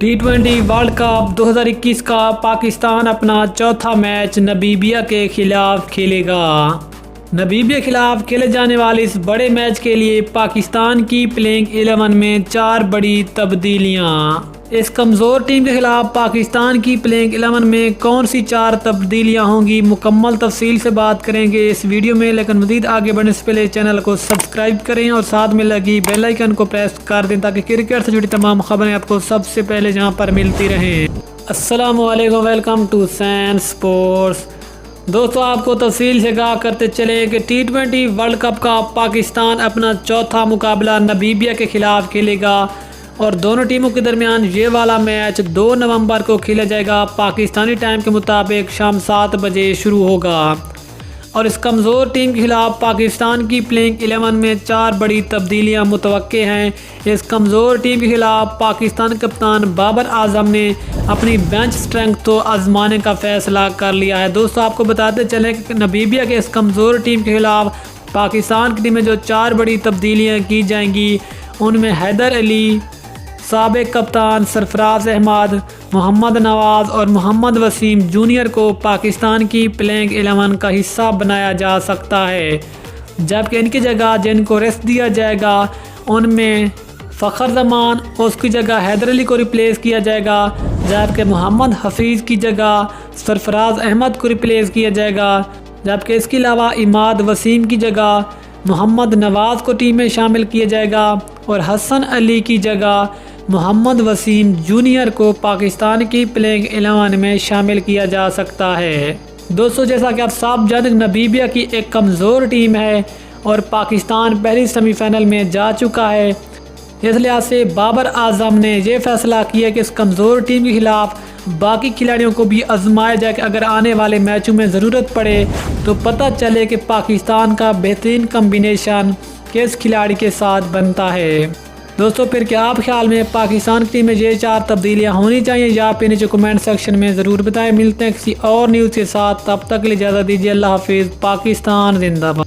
T20 world cup 2021 का पाकिस्तान अपना चौथा मैच नमीबिया के खिलाफ खेलेगा। नमीबिया के खिलाफ खेले जाने वाले इस बड़े मैच के लिए पाकिस्तान की प्लेइंग 11 में 4 बड़ी तब्दीलियां। इस कमज़ोर टीम के खिलाफ पाकिस्तान की प्लेइंग 11 में कौन सी 4 तब्दीलियां होंगी, मुकम्मल तफसील से बात करेंगे इस वीडियो में। लेकिन मज़ीद आगे बढ़ने से पहले चैनल को सब्सक्राइब करें और साथ में लगी बेल आइकन को प्रेस कर दें ताकि क्रिकेट से जुड़ी तमाम खबरें आपको सबसे पहले जहां पर मिलती रहें। अस्सलामु अलैकुम, वेलकम टू सैन स्पोर्ट्स। दोस्तों, आपको तफसील से आगाह करते चले कि T20 वर्ल्ड कप का पाकिस्तान अपना चौथा मुकाबला नमीबिया के खिलाफ खेलेगा और दोनों टीमों के दरमियान ये वाला मैच 2 नवंबर को खेला जाएगा। पाकिस्तानी टाइम के मुताबिक शाम 7 बजे शुरू होगा और इस कमज़ोर टीम के खिलाफ पाकिस्तान की प्लेइंग 11 में 4 बड़ी तब्दीलियां मुतवक्के हैं। इस कमज़ोर टीम के खिलाफ पाकिस्तान कप्तान बाबर आजम ने अपनी बेंच स्ट्रेंथ तो आजमाने का फैसला कर लिया है। दोस्तों, आपको बताते चलें कि नमीबिया के इस कमज़ोर टीम के खिलाफ पाकिस्तान की टीम में जो 4 बड़ी तब्दीलियाँ की जाएंगी उनमें हैदर अली, साबिक कप्तान सरफराज अहमद, मोहम्मद नवाज़ और मोहम्मद वसीम जूनियर को पाकिस्तान की प्लेइंग 11 का हिस्सा बनाया जा सकता है, जबकि इनकी जगह जिनको रेस्ट दिया जाएगा उनमें फ़खर जमान, उसकी जगह हैदर अली को रिप्लेस किया जाएगा, जबकि मोहम्मद हफीज़ की जगह सरफराज अहमद को रिप्लेस किया जाएगा, जबकि इसके अलावा इमाद वसीम की जगह मोहम्मद नवाज़ को टीम में शामिल किया जाएगा और हसन अली की जगह मोहम्मद वसीम जूनियर को पाकिस्तान की प्लेइंग 11 में शामिल किया जा सकता है। दोस्तों, जैसा कि आप सब जानते हैं, नमीबिया की एक कमज़ोर टीम है और पाकिस्तान पहली सेमीफाइनल में जा चुका है। इस लिहाज से बाबर आजम ने यह फैसला किया कि इस कमज़ोर टीम के खिलाफ बाकी खिलाड़ियों को भी आजमाया जाए कि अगर आने वाले मैचों में ज़रूरत पड़े तो पता चले कि पाकिस्तान का बेहतरीन कम्बिनेशन किस खिलाड़ी के साथ बनता है। दोस्तों, फिर क्या आप ख्याल में पाकिस्तान की टीम में ये 4 तब्दीलियां होनी चाहिए या आप नीचे कमेंट सेक्शन में ज़रूर बताएं। मिलते हैं किसी और न्यूज़ के साथ, तब तक के लिए इजाज़त दीजिए। अल्लाह हाफिज़। पाकिस्तान जिंदाबाद।